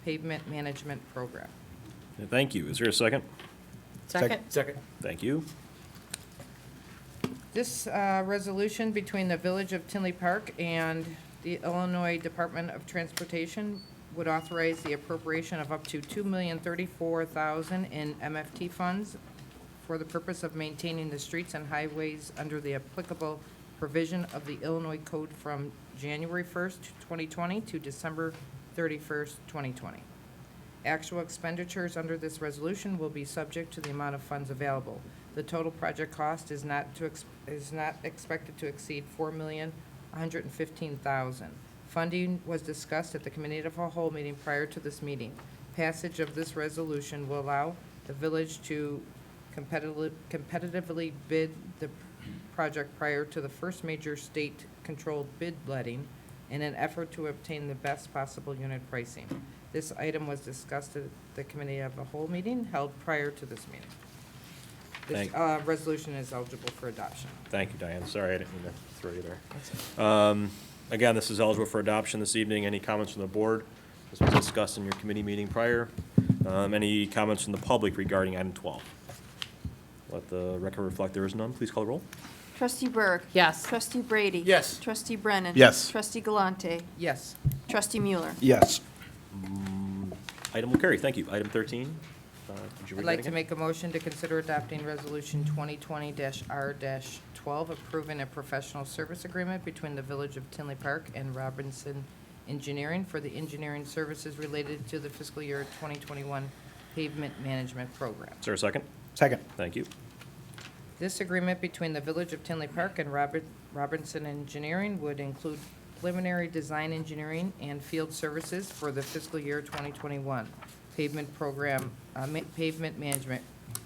pavement management program. Thank you. Is there a second? Second. Second. Thank you. This resolution between the Village of Tinley Park and the Illinois Department of Transportation would authorize the appropriation of up to $2,034,000 in MFT funds for the purpose of maintaining the streets and highways under the applicable provision of the Illinois Code from January 1st, 2020 to December 31st, 2020. Actual expenditures under this resolution will be subject to the amount of funds available. The total project cost is not expected to exceed $4,115,000. Funding was discussed at the Committee of the Whole meeting prior to this meeting. Passage of this resolution will allow the village to competitively bid the project prior to the first major state-controlled bid letting in an effort to obtain the best possible unit pricing. This item was discussed at the Committee of the Whole meeting held prior to this meeting. This resolution is eligible for adoption. Thank you, Diane. Sorry, I didn't mean to throw you there. Again, this is eligible for adoption this evening. Any comments from the board? This was discussed in your committee meeting prior. Any comments from the public regarding item 12? Let the record reflect there is none. Please call the roll. Trustee Burke. Yes. Trustee Brady. Yes. Trustee Brennan. Yes. Trustee Galante. Yes. Trustee Mueller. Yes. Item will carry. Thank you. Item 13. Could you read I'd that like to again? make a motion to consider adopting Resolution 2020-R-12, approving a professional service agreement between the Village of Tinley Park and Robinson Engineering for the engineering services related to the fiscal year 2021 pavement management program. Is there a second? Second. Thank you. This agreement between the Village of Tinley Park and Robinson Engineering would include preliminary design engineering and field services for the fiscal year 2021 pavement management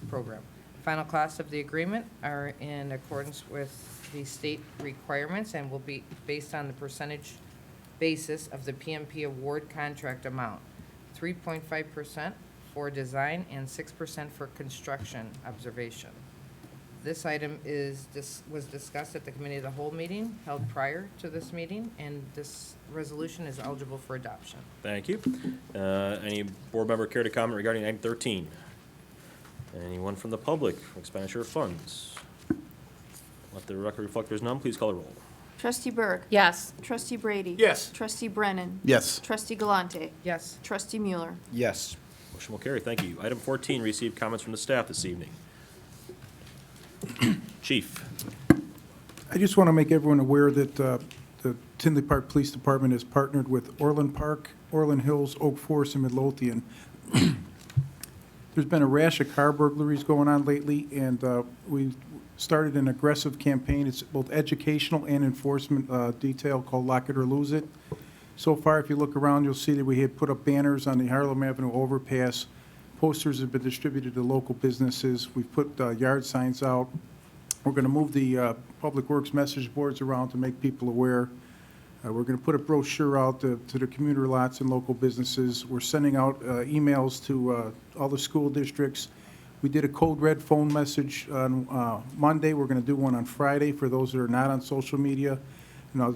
program. Final costs of the agreement are in accordance with the state requirements and will be based on the percentage basis of the PMP award contract amount, 3.5% for design and 6% for construction observation. This item was discussed at the committee of the whole meeting held prior to this meeting, and this resolution is eligible for adoption. Thank you. Any board member care to comment regarding item 13? Anyone from the public, expenditure of funds? Let the record reflect there's none. Please call the roll. Trustee Berg. Yes. Trustee Brady. Yes. Trustee Brennan. Yes. Trustee Galante. Yes. Trustee Mueller. Yes. Motion will carry. Thank you. Item 14, receive comments from the staff this evening. Chief. I just want to make everyone aware that the Tinley Park Police Department has partnered with Orland Park, Orland Hills, Oak Forest, and Midlothian. There's been a rash of car burglaries going on lately, and we started an aggressive campaign. It's both educational and enforcement detail called Lock It or Lose It. So far, if you look around, you'll see that we have put up banners on the Harlem Avenue overpass. Posters have been distributed to local businesses. We've put yard signs out. We're going to move the Public Works message boards around to make people aware. We're going to put a brochure out to the commuter lots and local businesses. We're sending out emails to all the school districts. We did a code red phone message on Monday. We're going to do one on Friday for those that are not on social media,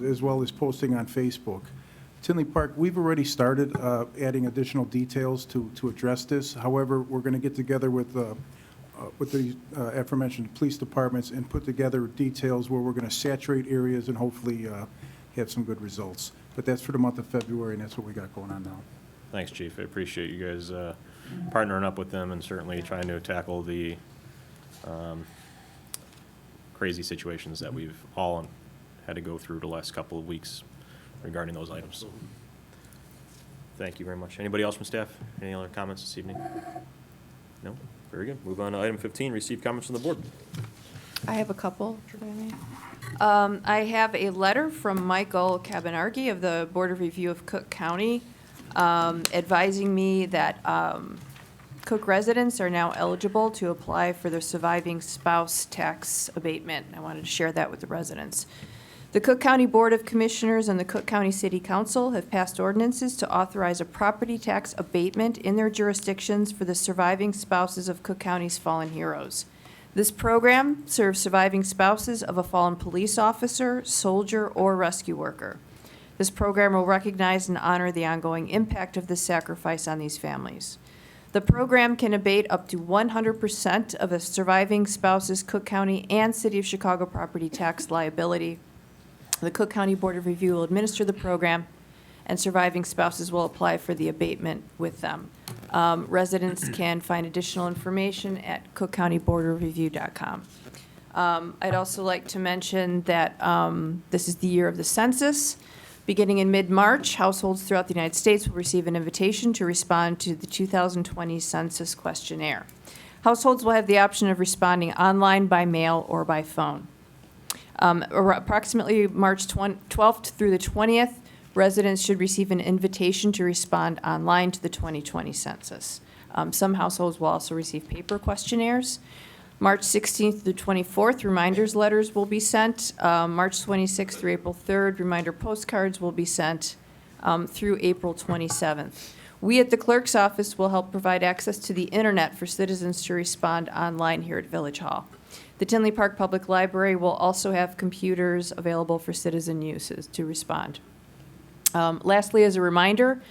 as well as posting on Facebook. Tinley Park, we've already started adding additional details to address this. However, we're going to get together with the aforementioned police departments and put together details where we're going to saturate areas and hopefully have some good results. But that's for the month of February, and that's what we got going on now. Thanks, Chief. I appreciate you guys partnering up with them and certainly trying to tackle the crazy situations that we've all had to go through the last couple of weeks regarding those items. Thank you very much. Anybody else from staff? Any other comments this evening? No? Very good. Move on to item 15, receive comments from the board. I have a couple. if I may. I have a letter from Michael Cabanargi of the Board of Review of Cook County advising me that Cook residents are now eligible to apply for their surviving spouse tax abatement. I wanted to share that with the residents. The Cook County Board of Commissioners and the Cook County City Council have passed ordinances to authorize a property tax abatement in their jurisdictions for the surviving spouses of Cook County's fallen heroes. This program serves surviving spouses of a fallen police officer, soldier, or rescue worker. This program will recognize and honor the ongoing impact of this sacrifice on these families. The program can abate up to 100% of a surviving spouse's Cook County and City of Chicago property tax liability. The Cook County Board of Review will administer the program, and surviving spouses will apply for the abatement with them. Residents can find additional information at cookcountyboardofreview.com. I'd also like to mention that this is the year of the census. Beginning in mid-March, households throughout the United States will receive an invitation to respond to the 2020 Census Questionnaire. Households will have the option of responding online, by mail, or by phone. Approximately March 12th through the 20th, residents should receive an invitation to respond online to the 2020 census. Some households will also receive paper questionnaires. March 16th through 24th, reminders letters will be sent. March 26th through April 3rd, reminder postcards will be sent through April 27th. We at the clerk's office will help provide access to the internet for citizens to respond online here at Village Hall. The Tinley Park Public Library will also have computers available for citizen uses to respond. Lastly, as a reminder,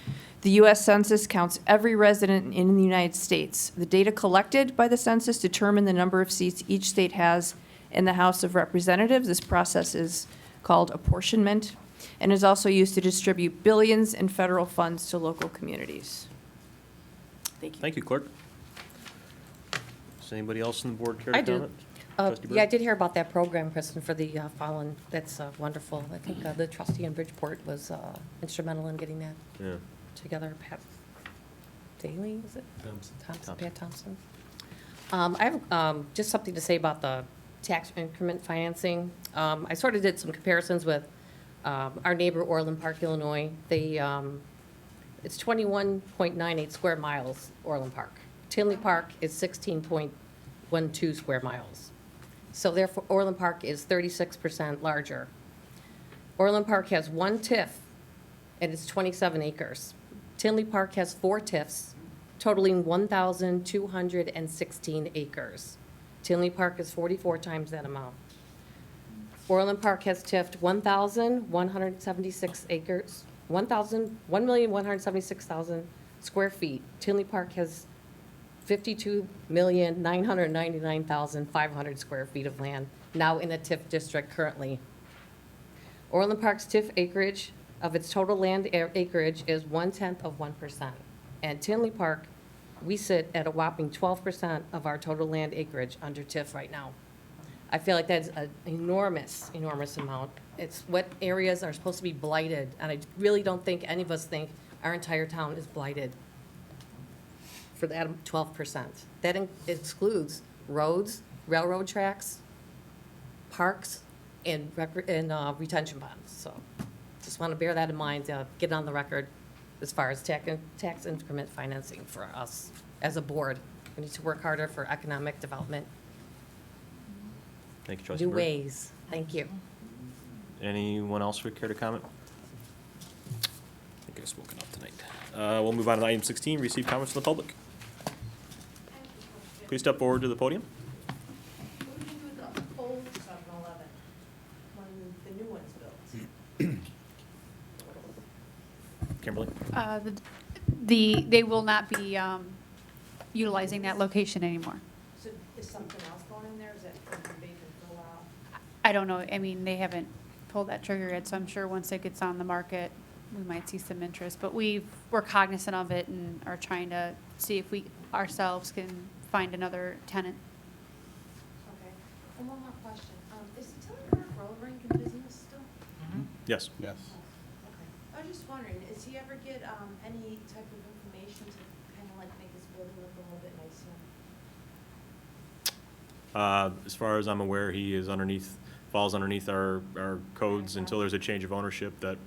the U.S. Census counts every resident in the United States. The data collected by the census determine the number of seats each state has in the House of Representatives. This process is called apportionment and is also used to distribute billions in federal funds to local communities. Thank you. Thank you, Clerk. Does anybody else on the board care to I do. comment? Trustee Bird? Yeah, I did hear about that program, Kristen, for the fallen. That's wonderful. I think the trustee in Bridgeport was instrumental in getting that Yeah. together. Pat Daly, is it? Thompson. Pat Thompson. I have just something to say about the tax increment financing. I sort of did some comparisons with our neighbor, Orland Park, Illinois. They, it's 21.98 square miles, Orland Park. Tinley Park is 16.12 square miles. So therefore, Orland Park is 36% larger. Orland Park has one TIF, and it's 27 acres. Tinley Park has 4 TIFs, totaling 1,216 acres. Tinley Park is 44 times that amount. Orland Park has TIFed 1,176 acres, 1,176,000 square feet. Tinley Park has 52,999,500 square feet of land, now in the TIF district currently. Orland Park's TIF acreage of its total land acreage is 1/10%. And Tinley Park, we sit at a whopping 12% of our total land acreage under TIF right now. I feel like that's an enormous, enormous amount. It's what areas are supposed to be blighted, and I really don't think any of us think our entire town is blighted for that 12%. That excludes roads, railroad tracks, parks, and retention ponds. So just want to bear that in mind, get on the record as far as tax increment financing for us as a board. We need to work harder for economic development. Thank you, Trustee New Bird. ways. Thank you. Anyone else would care to comment? I think I've spoken up tonight. We'll move on to item 16, receive comments from the public. Please step forward to the podium. What do you do with the old 7-Eleven when the new one's built? Kimberly? They will not be utilizing that location anymore. So is something else going in there? Is that something they can fill out? I don't know, I mean, they haven't pulled that trigger yet, so I'm sure once it gets on the market, we might see some interest. But we're cognizant of it and are trying to see if we ourselves can find another tenant. Okay. And one more question. Is the Tinley Park road rink in business still? Yes. Yes. Okay. I was just wondering, does he ever get any type of information to kind of like make his building look a little bit nicer? As far as I'm aware, he is falls underneath our codes until there's a change of ownership that.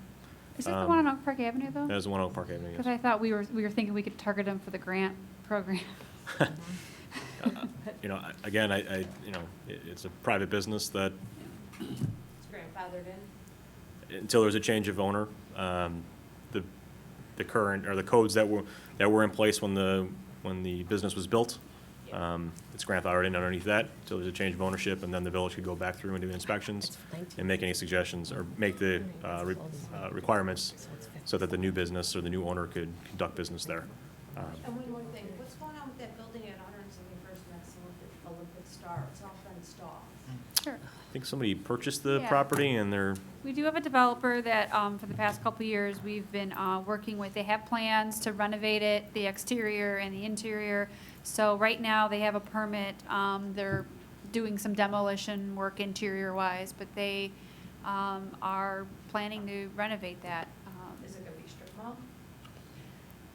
Is that the one on Oak Park Avenue, though? That is the one on Oak Park Avenue, yes. Because I thought we were thinking we could target them for the grant program. You know, again, it's a private business that, It's grandfathered in? until there's a change of owner, the current, or the codes that were in place when the business was built, it's grandfathered in underneath that, until there's a change of ownership, and then the village could go back through and do inspections and make any suggestions, or make the requirements so that the new business or the new owner could conduct business there. And one more thing, what's going on with that building at 171st next to Olympic Star? It's all fenced off. Sure. I think somebody purchased the Yeah. property and they're, We do have a developer that, for the past couple of years, we've been working with. They have plans to renovate it, the exterior and the interior. So right now, they have a permit. They're doing some demolition work interior-wise, but they are planning to renovate that. Is it gonna be strip mall?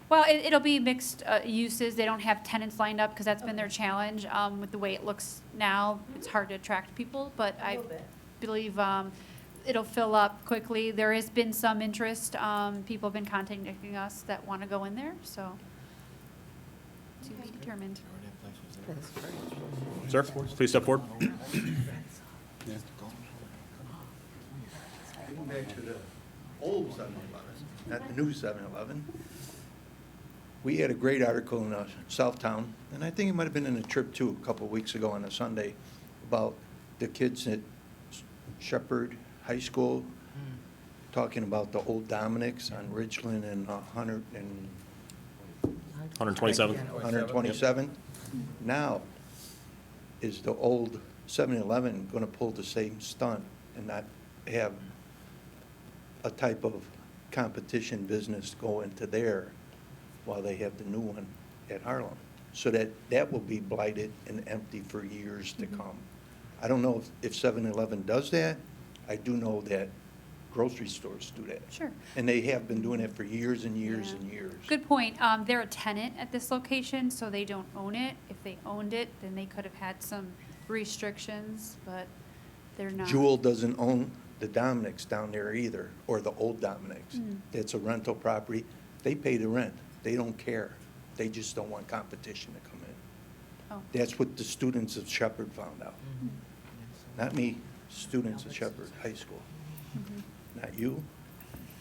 Well, it'll be mixed uses. They don't have tenants lined up because that's been their challenge. With the way it looks now, it's hard to attract people, but A I little bit. believe it'll fill up quickly. There has been some interest. People have been contacting us that want to go in there, so to be determined. sir, please step forward. Getting back to the old 7-Eleven, not the new 7-Eleven. We had a great article in Southtown, and I think it might have been in the Trip too, a couple of weeks ago on a Sunday, about the kids at Shepherd High School, talking about the old Dominics on Ridgeland and 127. 127. Now, is the old 7-Eleven going to pull the same stunt and not have a type of competition business go into there while they have the new one at Harlem? So that will be blighted and empty for years to come. I don't know if 7-Eleven does that. I do know that grocery stores do that. Sure. And they have been doing it for years and years and years. Good point. They're a tenant at this location, so they don't own it. If they owned it, then they could have had some restrictions, but they're not. Jewel doesn't own the Dominics down there either, or the old Dominics. It's a rental property. They pay the rent. They don't care. They just don't want competition to come in. Oh. That's what the students of Shepherd found out. Not me, students of Shepherd High School. Not you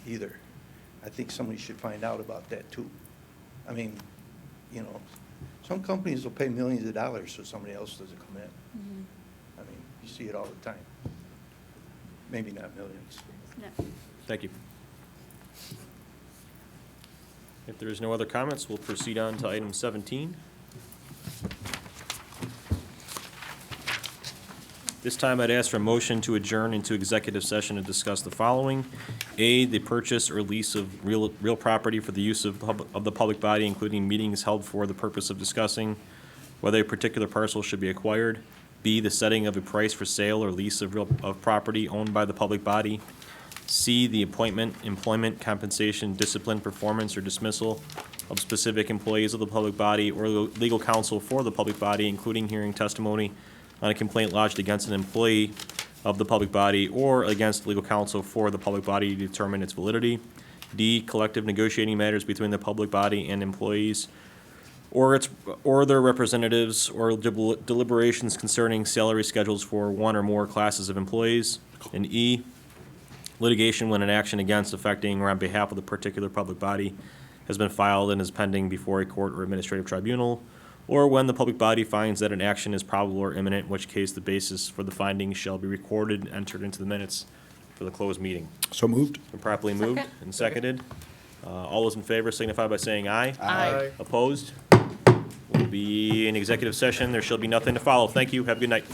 either. I think somebody should find out about that too. I mean, Some companies will pay millions of dollars so somebody else doesn't come in. I mean, you see it all the time. Maybe not millions. No. Thank you. If there is no other comments, we'll proceed on to item 17. This time, I'd ask for a motion to adjourn into executive session to discuss the following. A, the purchase or lease of real property for the use of the public body, including meetings held for the purpose of discussing whether a particular parcel should be acquired. B, the setting of a price for sale or lease of property owned by the public body. C, the appointment, employment, compensation, discipline, performance, or dismissal of specific employees of the public body or legal counsel for the public body, including hearing testimony on a complaint lodged against an employee of the public body or against legal counsel for the public body to determine its validity. D, collective negotiating matters between the public body and employees or their representatives, or deliberations concerning salary schedules for one or more classes of employees. And E, litigation when an action against, affecting, or on behalf of the particular public body has been filed and is pending before a court or administrative tribunal, or when the public body finds that an action is probable or imminent, in which case the basis for the finding shall be recorded and entered into the minutes for the closed meeting. So moved. Been properly moved and seconded. All those in favor signify by saying aye. Aye. Opposed? We'll be in executive session. There shall be nothing to follow. Thank you. Have a good night.